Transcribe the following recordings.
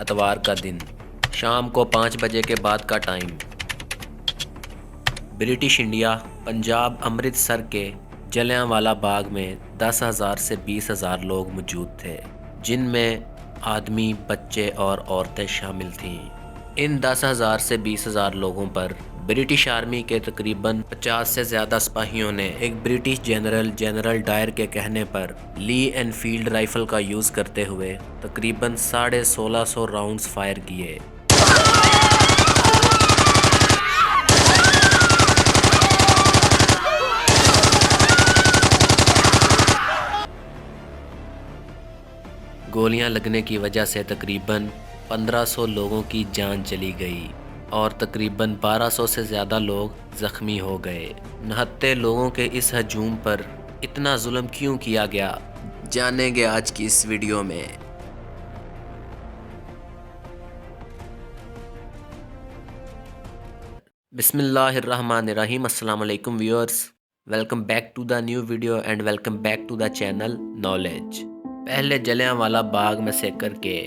اتوار کا دن، شام کو 5 بجے کے بعد کا time. British India Punjab Amritsar کے جلیانوالہ باغ میں 10,000 سے 20,000 لوگ موجود تھے، جن میں آدمی، بچے اور عورتیں شامل تھیں۔ ان 10,000 سے 20,000 لوگوں پر برٹش آرمی کے تقریباً 50 سے زیادہ سپاہیوں نے ایک برٹش جنرل ڈائر کے کہنے پر لی اینفیلڈ رائفل کا یوز کرتے ہوئے تقریباً 1650 راؤنڈز فائر کیے۔ گولیاں لگنے کی وجہ سے تقریباً 1500 لوگوں کی جان چلی گئی اور تقریباً 1200 سے زیادہ لوگ زخمی ہو گئے۔ نہتے لوگوں کے اس ہجوم پر اتنا ظلم کیوں کیا گیا، جانیں گے آج کی اس ویڈیو میں۔ بسم اللہ الرحمن الرحیم۔ السلام علیکم viewers, welcome back to the new video and welcome back to the channel knowledge. پہلے جلیانوالہ باغ میں سے کر کے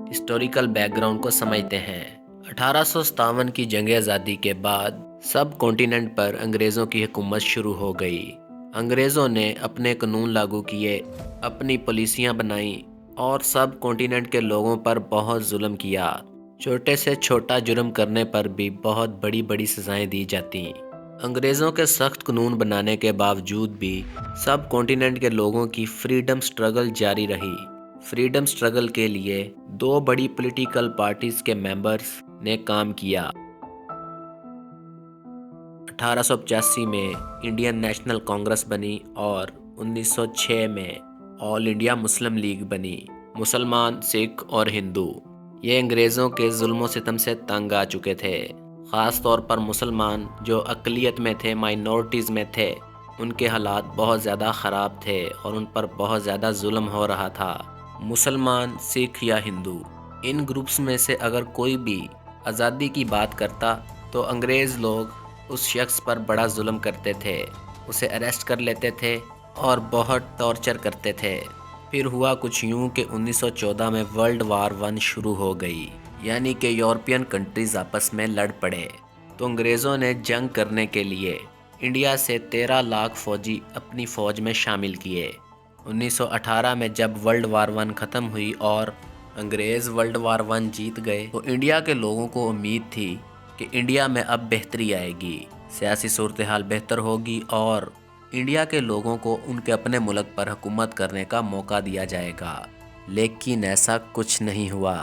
ہسٹوریکل بیک گراؤنڈ کو سمجھتے ہیں۔ 1857 کی جنگ آزادی کے بعد سب کانٹیننٹ پر انگریزوں کی حکومت شروع ہو گئی۔ انگریزوں نے اپنے قانون لاگو کیے، اپنی پالیسیاں بنائیں اور سب کانٹیننٹ کے لوگوں پر بہت ظلم کیا۔ چھوٹے سے چھوٹا جرم کرنے پر بھی بہت بڑی بڑی سزائیں دی جاتی۔ انگریزوں کے سخت قانون بنانے کے باوجود بھی سب کانٹیننٹ کے لوگوں کی فریڈم سٹرگل جاری رہی۔ فریڈم سٹرگل کے لیے 2 بڑی پولیٹیکل پارٹیز کے ممبرز نے کام کیا۔ 1885 میں انڈین نیشنل کانگریس بنی اور 1906 میں آل انڈیا مسلم لیگ بنی۔ مسلمان، سکھ اور ہندو یہ انگریزوں کے ظلم و ستم سے تنگ آ چکے تھے۔ خاص طور پر مسلمان جو اقلیت میں تھے، مائنورٹیز میں تھے، ان کے حالات بہت زیادہ خراب تھے اور ان پر بہت زیادہ ظلم ہو رہا تھا۔ مسلمان، سکھ یا ہندو، ان گروپس میں سے اگر کوئی بھی آزادی کی بات کرتا تو انگریز لوگ اس شخص پر بڑا ظلم کرتے تھے، اسے اریسٹ کر لیتے تھے اور بہت ٹارچر کرتے تھے۔ پھر ہوا کچھ یوں کہ 1914 میں ورلڈ وار 1 شروع ہو گئی، یعنی کہ یورپین کنٹریز آپس میں لڑ پڑے۔ تو انگریزوں نے جنگ کرنے کے لیے انڈیا سے 13 لاکھ فوجی اپنی فوج میں شامل کیے۔ 1918 میں جب ورلڈ وار 1 ختم ہوئی اور انگریز ورلڈ وار 1 جیت گئے تو انڈیا کے لوگوں کو امید تھی کہ انڈیا میں اب بہتری آئے گی، سیاسی صورتحال بہتر ہوگی اور انڈیا کے لوگوں کو ان کے اپنے ملک پر حکومت کرنے کا موقع دیا جائے گا۔ لیکن ایسا کچھ نہیں ہوا۔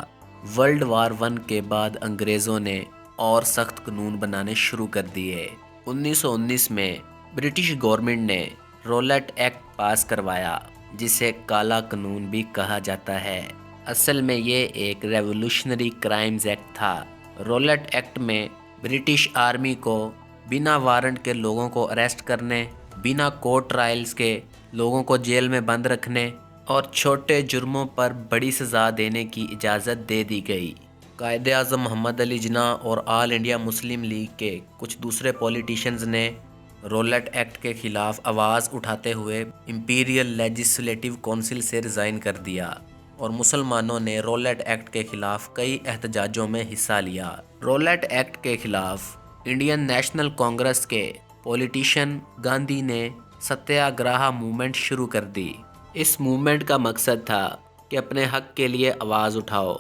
ورلڈ وار 1 کے بعد انگریزوں نے اور سخت قانون بنانے شروع کر دیے۔ 1919 میں برٹش گورنمنٹ نے رولٹ ایکٹ پاس کروایا، جسے کالا قانون بھی کہا جاتا ہے۔ اصل میں یہ ایک ریولوشنری کرائمز ایکٹ تھا۔ رولٹ ایکٹ میں برٹش آرمی کو بنا وارنٹ کے لوگوں کو اریسٹ کرنے، بنا کورٹ ٹرائلز کے لوگوں کو جیل میں بند رکھنے اور چھوٹے جرموں پر بڑی سزا دینے کی اجازت دے دی گئی۔ قائد اعظم محمد علی جناح اور آل انڈیا مسلم لیگ کے کچھ دوسرے پولیٹیشنز نے رولٹ ایکٹ کے خلاف آواز اٹھاتے ہوئے امپیریل لیجسلیٹو کونسل سے ریزائن کر دیا اور مسلمانوں نے رولٹ ایکٹ کے خلاف کئی احتجاجوں میں حصہ لیا۔ رولٹ ایکٹ کے خلاف انڈین نیشنل کانگریس کے پولیٹیشین گاندھی نے ستیہ گرہ موومنٹ شروع کر دی۔ اس موومنٹ کا مقصد تھا کہ اپنے حق کے لیے آواز اٹھاؤ،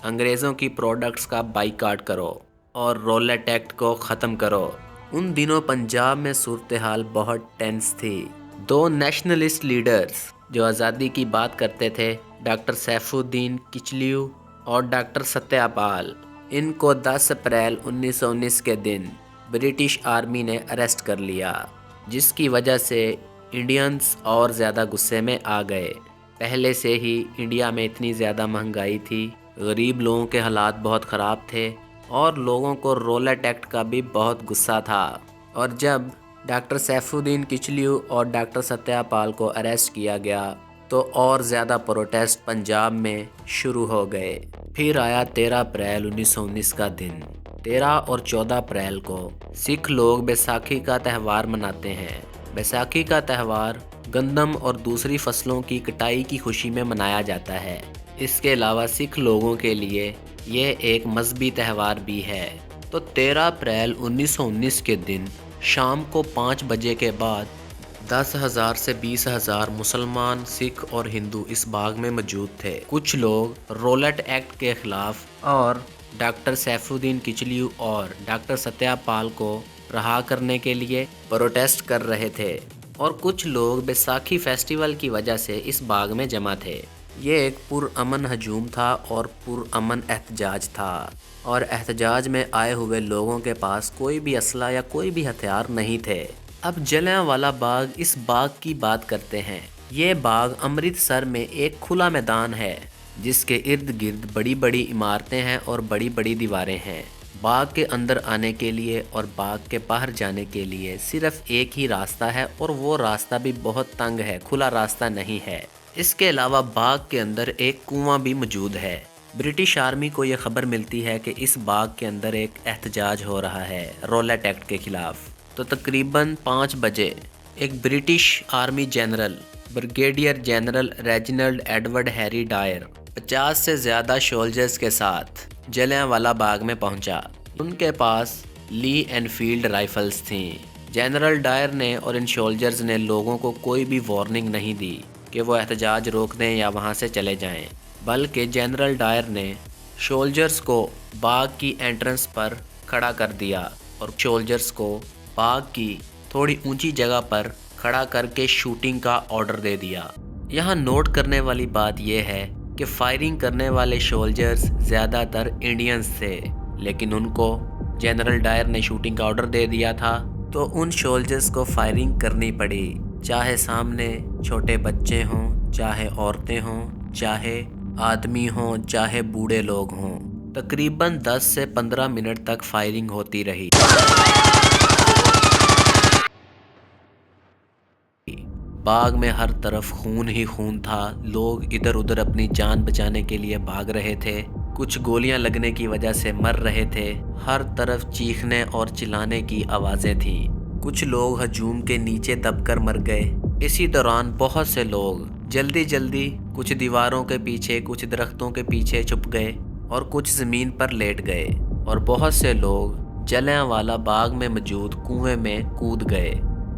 انگریزوں کی پروڈکٹس کا بائیکاٹ کرو اور رولٹ ایکٹ کو ختم کرو۔ ان دنوں پنجاب میں صورتحال بہت ٹینس تھی۔ 2 نیشنلسٹ لیڈرز جو آزادی کی بات کرتے تھے، ڈاکٹر سیف الدین کچلیو اور ڈاکٹر ستیہ پال، ان کو 10 اپریل 1919 کے دن برٹش آرمی نے اریسٹ کر لیا، جس کی وجہ سے انڈینز اور زیادہ غصے میں آ گئے۔ پہلے سے ہی انڈیا میں اتنی زیادہ مہنگائی تھی، غریب لوگوں کے حالات بہت خراب تھے اور لوگوں کو رولٹ ایکٹ کا بھی بہت غصہ تھا۔ اور جب ڈاکٹر سیف الدین کچلیو اور ڈاکٹر ستیہ پال کو اریسٹ کیا گیا تو اور زیادہ پروٹیسٹ پنجاب میں شروع ہو گئے۔ پھر آیا 13 اپریل 1919 کا دن۔ 13 اور 14 اپریل کو سکھ لوگ بیساکھی کا تہوار مناتے ہیں۔ بیساکھی کا تہوار گندم اور دوسری فصلوں کی کٹائی کی خوشی میں منایا جاتا ہے۔ اس کے علاوہ سکھ لوگوں کے لیے یہ ایک مذہبی تہوار بھی ہے۔ تو 13 اپریل 1919 کے دن شام کو 5 بجے کے بعد 10,000 سے 20,000 مسلمان، سکھ اور ہندو اس باغ میں موجود تھے۔ کچھ لوگ رولٹ ایکٹ کے خلاف اور ڈاکٹر سیف الدین کچلیو اور ڈاکٹر ستیہ پال کو رہا کرنے کے لیے پروٹیسٹ کر رہے تھے، اور کچھ لوگ بیساکھی فیسٹیول کی وجہ سے اس باغ میں جمع تھے۔ یہ ایک پرامن ہجوم تھا اور پرامن احتجاج تھا، اور احتجاج میں آئے ہوئے لوگوں کے پاس کوئی بھی اسلحہ یا کوئی بھی ہتھیار نہیں تھے۔ اب جلیاں والا باغ، اس باغ کی بات کرتے ہیں۔ یہ باغ امرتسر میں ایک کھلا میدان ہے جس کے ارد گرد بڑی بڑی عمارتیں ہیں اور بڑی بڑی دیواریں ہیں۔ باغ کے اندر آنے کے لیے اور باغ کے باہر جانے کے لیے صرف ایک ہی راستہ ہے، اور وہ راستہ بھی بہت تنگ ہے، کھلا راستہ نہیں ہے۔ اس کے علاوہ باغ کے اندر ایک کنواں بھی موجود ہے۔ برٹش آرمی کو یہ خبر ملتی ہے کہ اس باغ کے اندر ایک احتجاج ہو رہا ہے رولٹ ایکٹ کے خلاف۔ تو تقریباً 5 بجے ایک British army general brigadier general Reginald Edward Harry Dyer 50 سے زیادہ سولجرز کے ساتھ جلیاں والا باغ میں پہنچا۔ ان کے پاس لی انفیلڈ رائفلز تھیں۔ جنرل ڈائر نے اور ان سولجرز نے لوگوں کو کوئی بھی وارننگ نہیں دی کہ وہ احتجاج روک دیں یا وہاں سے چلے جائیں، بلکہ جنرل ڈائر نے سولجرز کو باغ کی انٹرنس پر کھڑا کر دیا اور سولجرز کو باغ کی تھوڑی اونچی جگہ پر کھڑا کر کے شوٹنگ کا آرڈر دے دیا۔ یہاں نوٹ کرنے والی بات یہ ہے کہ فائرنگ کرنے والے سولجرز زیادہ تر انڈینز تھے، لیکن ان کو جنرل ڈائر نے شوٹنگ کا آرڈر دے دیا تھا تو ان سولجرز کو فائرنگ کرنی پڑی، چاہے سامنے چھوٹے بچے ہوں، چاہے عورتیں ہوں، چاہے آدمی ہوں، چاہے بوڑھے لوگ ہوں۔ تقریباً 10 سے 15 منٹ تک فائرنگ ہوتی رہی۔ باغ میں ہر طرف خون ہی خون تھا، لوگ ادھر ادھر اپنی جان بچانے کے لیے بھاگ رہے تھے، کچھ گولیاں لگنے کی وجہ سے مر رہے تھے، ہر طرف چیخنے اور چلانے کی آوازیں تھیں، کچھ لوگ ہجوم کے نیچے دب کر مر گئے۔ اسی دوران بہت سے لوگ جلدی جلدی کچھ دیواروں کے پیچھے، کچھ درختوں کے پیچھے چھپ گئے اور کچھ زمین پر لیٹ گئے، اور بہت سے لوگ جلیاں والا باغ میں موجود کنویں میں کود گئے۔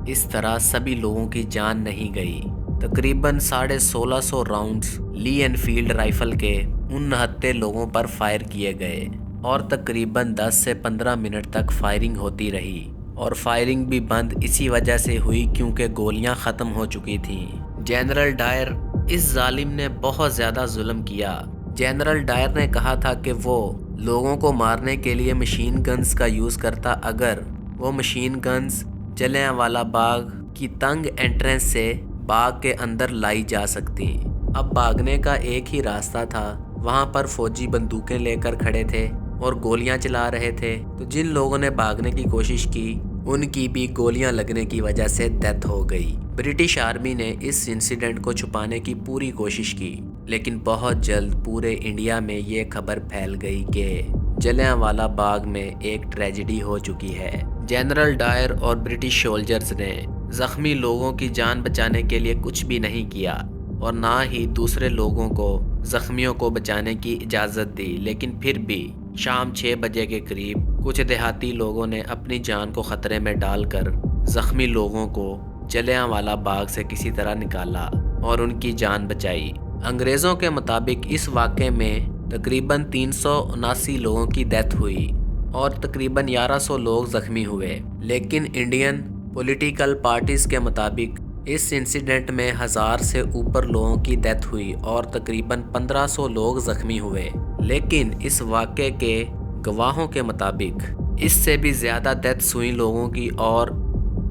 اس طرح سبھی لوگوں کی جان نہیں گئی۔ تقریباً 1650 راؤنڈز لی انفیلڈ رائفل کے ان نہتے لوگوں پر فائر کیے گئے، اور تقریباً 10 سے 15 منٹ تک فائرنگ ہوتی رہی، اور فائرنگ بھی بند اسی وجہ سے ہوئی کیونکہ گولیاں ختم ہو چکی تھیں۔ جنرل ڈائر اس ظالم نے بہت زیادہ ظلم کیا۔ جنرل ڈائر نے کہا تھا کہ وہ لوگوں کو مارنے کے لیے مشین گنز کا یوز کرتا اگر وہ مشین گنز جلیاں والا باغ کی تنگ انٹرنس سے باغ کے اندر لائی جا سکتی۔ اب بھاگنے کا ایک ہی راستہ تھا، وہاں پر فوجی بندوقیں لے کر کھڑے تھے اور گولیاں چلا رہے تھے، تو جن لوگوں نے بھاگنے کی کوشش کی ان کی بھی گولیاں لگنے کی وجہ سے ڈیتھ ہو گئی۔ برٹش آرمی نے اس انسیڈنٹ کو چھپانے کی پوری کوشش کی، لیکن بہت جلد پورے انڈیا میں یہ خبر پھیل گئی کہ جلیاں والا باغ میں ایک ٹریجڈی ہو چکی ہے۔ جنرل ڈائر اور برٹش سولجرز نے زخمی لوگوں کی جان بچانے کے لیے کچھ بھی نہیں کیا، اور نہ ہی دوسرے لوگوں کو زخمیوں کو بچانے کی اجازت دی، لیکن پھر بھی شام 6 بجے کے قریب کچھ دیہاتی لوگوں نے اپنی جان کو خطرے میں ڈال کر زخمی لوگوں کو جلیاں والا باغ سے کسی طرح نکالا اور ان کی جان بچائی۔ انگریزوں کے مطابق اس واقعے میں تقریباً 379 لوگوں کی ڈیتھ ہوئی اور تقریباً 1100 لوگ زخمی ہوئے، لیکن انڈین پولیٹیکل پارٹیز کے مطابق اس انسیڈنٹ میں 1000 سے اوپر لوگوں کی ڈیتھ ہوئی اور تقریباً 1500 لوگ زخمی ہوئے، لیکن اس واقعے کے گواہوں کے مطابق اس سے بھی زیادہ ڈیتھس ہوئی لوگوں کی اور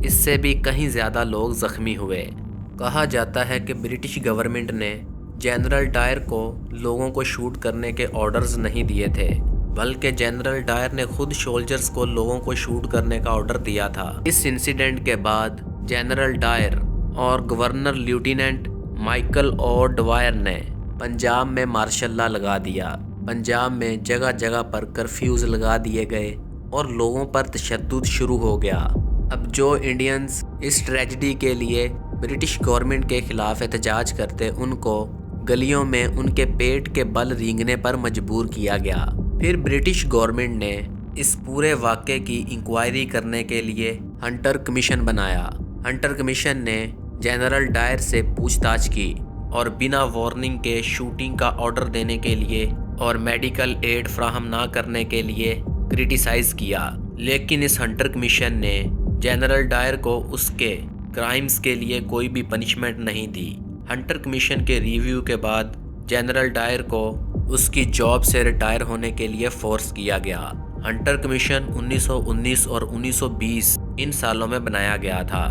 اس سے بھی کہیں زیادہ لوگ زخمی ہوئے۔ کہا جاتا ہے کہ برٹش گورنمنٹ نے جنرل ڈائر کو لوگوں کو شوٹ کرنے کے آرڈرز نہیں دیے تھے، بلکہ جنرل ڈائر نے خود سولجرز کو لوگوں کو شوٹ کرنے کا آرڈر دیا تھا۔ اس انسیڈنٹ کے بعد جنرل ڈائر اور گورنر لیوٹیننٹ مائیکل او ڈوائر نے پنجاب میں مارشل لا لگا دیا۔ پنجاب میں جگہ جگہ پر کرفیوز لگا دیے گئے اور لوگوں پر تشدد شروع ہو گیا۔ اب جو انڈینز اس ٹریجڈی کے لیے برٹش گورنمنٹ کے خلاف احتجاج کرتے ان کو گلیوں میں ان کے پیٹ کے بل رینگنے پر مجبور کیا گیا۔ پھر برٹش گورنمنٹ نے اس پورے واقعے کی انکوائری کرنے کے لیے ہنٹر کمیشن بنایا۔ ہنٹر کمیشن نے جنرل ڈائر سے پوچھ تاچھ کی اور بنا وارننگ کے شوٹنگ کا آرڈر دینے کے لیے اور میڈیکل ایڈ فراہم نہ کرنے کے لیے کرٹیسائز کیا، لیکن اس ہنٹر کمیشن نے جنرل ڈائر کو اس کے کرائمز کے لیے کوئی بھی پنشمنٹ نہیں دی۔ ہنٹر کمیشن کے ریویو کے بعد جنرل ڈائر کو اس کی جاب سے ریٹائر ہونے کے لیے فورس کیا گیا۔ ہنٹر کمیشن 1919 اور 1920 ان سالوں میں بنایا گیا تھا۔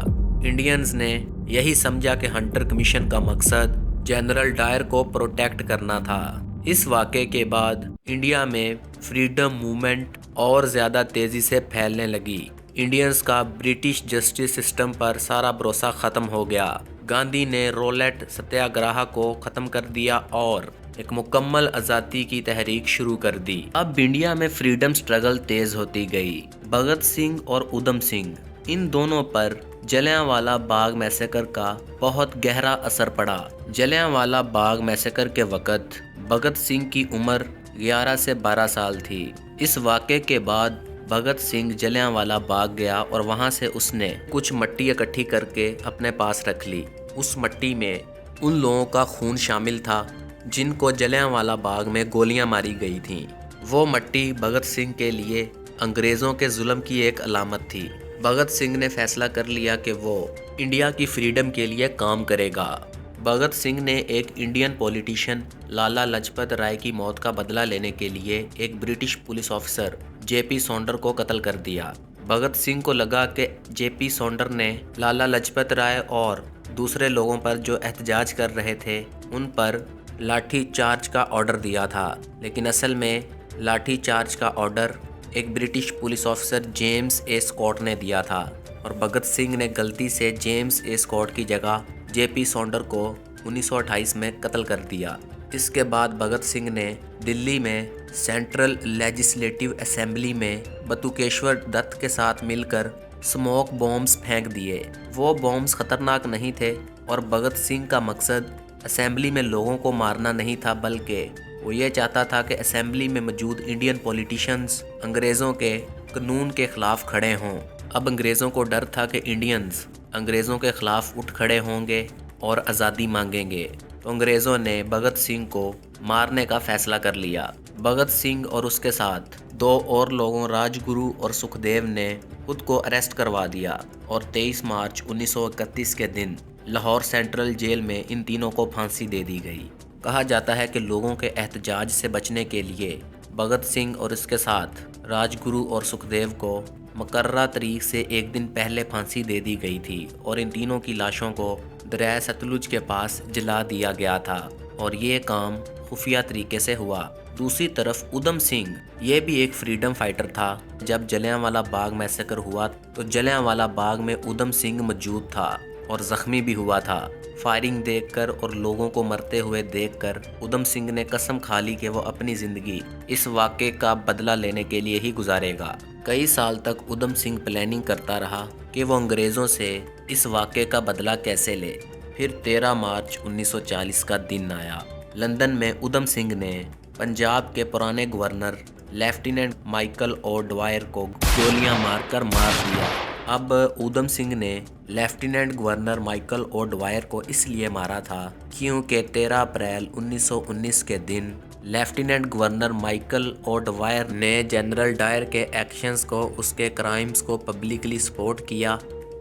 انڈینز نے یہی سمجھا کہ ہنٹر کمیشن کا مقصد جنرل ڈائر کو پروٹیکٹ کرنا تھا۔ اس واقعے کے بعد انڈیا میں فریڈم موومنٹ اور زیادہ تیزی سے پھیلنے لگی۔ انڈینز کا برٹش جسٹس سسٹم پر سارا بھروسہ ختم ہو گیا۔ گاندھی نے رولٹ ستیہ گرہ کو ختم کر دیا اور ایک مکمل آزادی کی تحریک شروع کر دی۔ اب انڈیا میں فریڈم سٹرگل تیز ہوتی گئی۔ بھگت سنگھ اور ادھم سنگھ، ان دونوں پر جلیانوالہ باغ میسیکر کا بہت گہرا اثر پڑا۔ جلیانوالہ باغ میسیکر کے وقت بھگت سنگھ کی عمر 11 سے 12 سال تھی۔ اس واقعے کے بعد بھگت سنگھ جلیانوالہ باغ گیا اور وہاں سے اس نے کچھ مٹی اکٹھی کر کے اپنے پاس رکھ لی۔ اس مٹی میں ان لوگوں کا خون شامل تھا جن کو جلیانوالہ باغ میں گولیاں ماری گئی تھیں۔ وہ مٹی بھگت سنگھ کے لیے انگریزوں کے ظلم کی ایک علامت تھی۔ بھگت سنگھ نے فیصلہ کر لیا کہ وہ انڈیا کی فریڈم کے لیے کام کرے گا۔ بھگت سنگھ نے ایک انڈین پولیٹیشین لالا لاجپت رائے کی موت کا بدلہ لینے کے لیے ایک برٹش پولیس آفیسر جے پی سونڈر کو قتل کر دیا۔ بھگت سنگھ کو لگا کہ جے پی سونڈر نے لالا لاجپت رائے اور دوسرے لوگوں پر جو احتجاج کر رہے تھے ان پر لاٹھی چارج کا آرڈر دیا تھا، لیکن اصل میں لاٹھی چارج کا آرڈر ایک برٹش پولیس آفیسر جیمز اے اسکاٹ نے دیا تھا اور بھگت سنگھ نے غلطی سے جیمز اے اسکاٹ کی جگہ جے پی سونڈر کو 1928 میں قتل کر دیا۔ اس کے بعد بھگت سنگھ نے دلی میں سینٹرل لیجسلیٹو اسمبلی میں بتوکیشور دت کے ساتھ مل کر سموک بومز پھینک دیے۔ وہ بومز خطرناک نہیں تھے اور بھگت سنگھ کا مقصد اسمبلی میں لوگوں کو مارنا نہیں تھا، بلکہ وہ یہ چاہتا تھا کہ اسمبلی میں موجود انڈین پولیٹیشنز انگریزوں کے قانون کے خلاف کھڑے ہوں۔ اب انگریزوں کو ڈر تھا کہ انڈینز انگریزوں کے خلاف اٹھ کھڑے ہوں گے اور آزادی مانگیں گے، تو انگریزوں نے بھگت سنگھ کو مارنے کا فیصلہ کر لیا۔ بھگت سنگھ اور اس کے ساتھ 2 اور لوگوں راج گرو اور سکھدیو نے خود کو اریسٹ کروا دیا اور 23 مارچ 1931 کے دن لاہور سینٹرل جیل میں ان تینوں کو پھانسی دے دی گئی۔ کہا جاتا ہے کہ لوگوں کے احتجاج سے بچنے کے لیے بھگت سنگھ اور اس کے ساتھ راج گرو اور سکھدیو کو مقررہ تاریخ سے ایک دن پہلے پھانسی دے دی گئی تھی اور ان تینوں کی لاشوں کو دریائے ستلج کے پاس جلا دیا گیا تھا اور یہ کام خفیہ طریقے سے ہوا۔ دوسری طرف ادھم سنگھ یہ بھی ایک فریڈم فائٹر تھا۔ جب جلیانوالہ باغ میسیکر ہوا تو جلیانوالہ باغ میں ادھم سنگھ موجود تھا اور زخمی بھی ہوا تھا۔ فائرنگ دیکھ کر اور لوگوں کو مرتے ہوئے دیکھ کر ادھم سنگھ نے قسم کھا لی کہ وہ اپنی زندگی اس واقعے کا بدلہ لینے کے لیے ہی گزارے گا۔ کئی سال تک ادھم سنگھ پلاننگ کرتا رہا کہ وہ انگریزوں سے اس واقعے کا بدلہ کیسے لے۔ پھر 13 مارچ 1940 کا دن آیا۔ لندن میں ادھم سنگھ نے پنجاب کے پرانے گورنر لیفٹیننٹ مائیکل او ڈوائر کو گولیاں مار کر مار دیا۔ اب ادھم سنگھ نے لیفٹیننٹ گورنر مائیکل او ڈوائر کو اس لیے مارا تھا کیونکہ 13 اپریل 1919 کے دن لیفٹیننٹ گورنر مائیکل او ڈوائر نے جنرل ڈائر کے ایکشنز کو، اس کے کرائمز کو پبلکلی سپورٹ کیا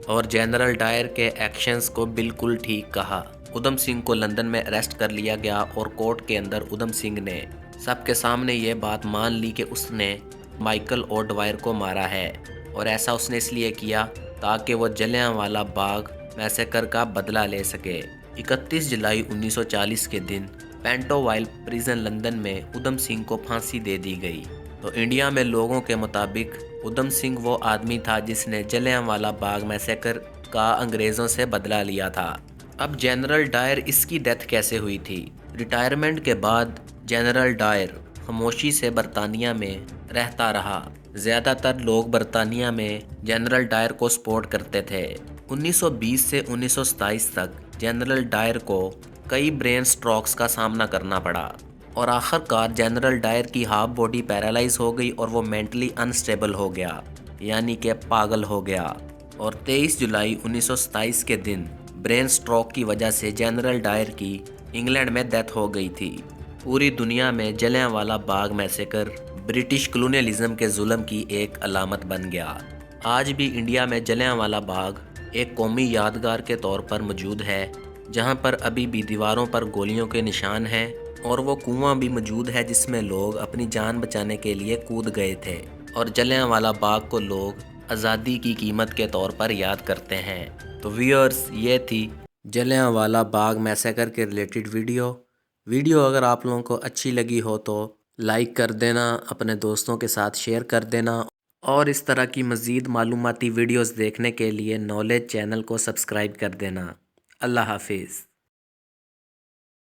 اور جنرل ڈائر کے ایکشنز کو بالکل ٹھیک کہا۔ ادھم سنگھ کو لندن میں اریسٹ کر لیا گیا اور کورٹ کے اندر ادھم سنگھ نے سب کے سامنے یہ بات مان لی کہ اس نے مائیکل او ڈوائر کو مارا ہے اور ایسا اس نے اس لیے کیا تاکہ وہ جلیانوالہ باغ میسیکر کا بدلہ لے سکے۔ 31 جولائی 1940 کے دن پینٹو وائل پریزن لندن میں ادھم سنگھ کو پھانسی دے دی گئی۔ تو انڈیا میں لوگوں کے مطابق ادھم سنگھ وہ آدمی تھا جس نے جلیانوالہ باغ میسیکر کا انگریزوں سے بدلہ لیا تھا۔ اب جنرل ڈائر اس کی ڈیتھ کیسے ہوئی تھی؟ ریٹائرمنٹ کے بعد جنرل ڈائر خاموشی سے برطانیہ میں رہتا رہا۔ زیادہ تر لوگ برطانیہ میں جنرل ڈائر کو سپورٹ کرتے تھے۔ 1920 سے 1927 تک جنرل ڈائر کو کئی برین سٹروکس کا سامنا کرنا پڑا اور آخر کار جنرل ڈائر کی ہاف باڈی پیرالائز ہو گئی اور وہ مینٹلی انسٹیبل ہو گیا، یعنی کہ پاگل ہو گیا، اور 23 جولائی 1927 کے دن برین سٹروک کی وجہ سے جنرل ڈائر کی انگلینڈ میں ڈیتھ ہو گئی تھی۔ پوری دنیا میں Jallianwala Bagh massacre British colonialism کے ظلم کی ایک علامت بن گیا۔ آج بھی انڈیا میں جلیانوالہ باغ ایک قومی یادگار کے طور پر موجود ہے، جہاں پر ابھی بھی دیواروں پر گولیوں کے نشان ہیں اور وہ کنواں بھی موجود ہے جس میں لوگ اپنی جان بچانے کے لیے کود گئے تھے، اور جلیانوالہ باغ کو لوگ آزادی کی قیمت کے طور پر یاد کرتے ہیں۔ تو ویورز، یہ تھی جلیانوالہ باغ میسیکر کے ریلیٹڈ ویڈیو اگر آپ لوگوں کو اچھی لگی ہو تو لائک کر دینا، اپنے دوستوں کے ساتھ شیئر کر دینا، اور اس طرح کی مزید معلوماتی ویڈیوز دیکھنے کے لیے نالج چینل کو سبسکرائب کر دینا۔ اللہ حافظ۔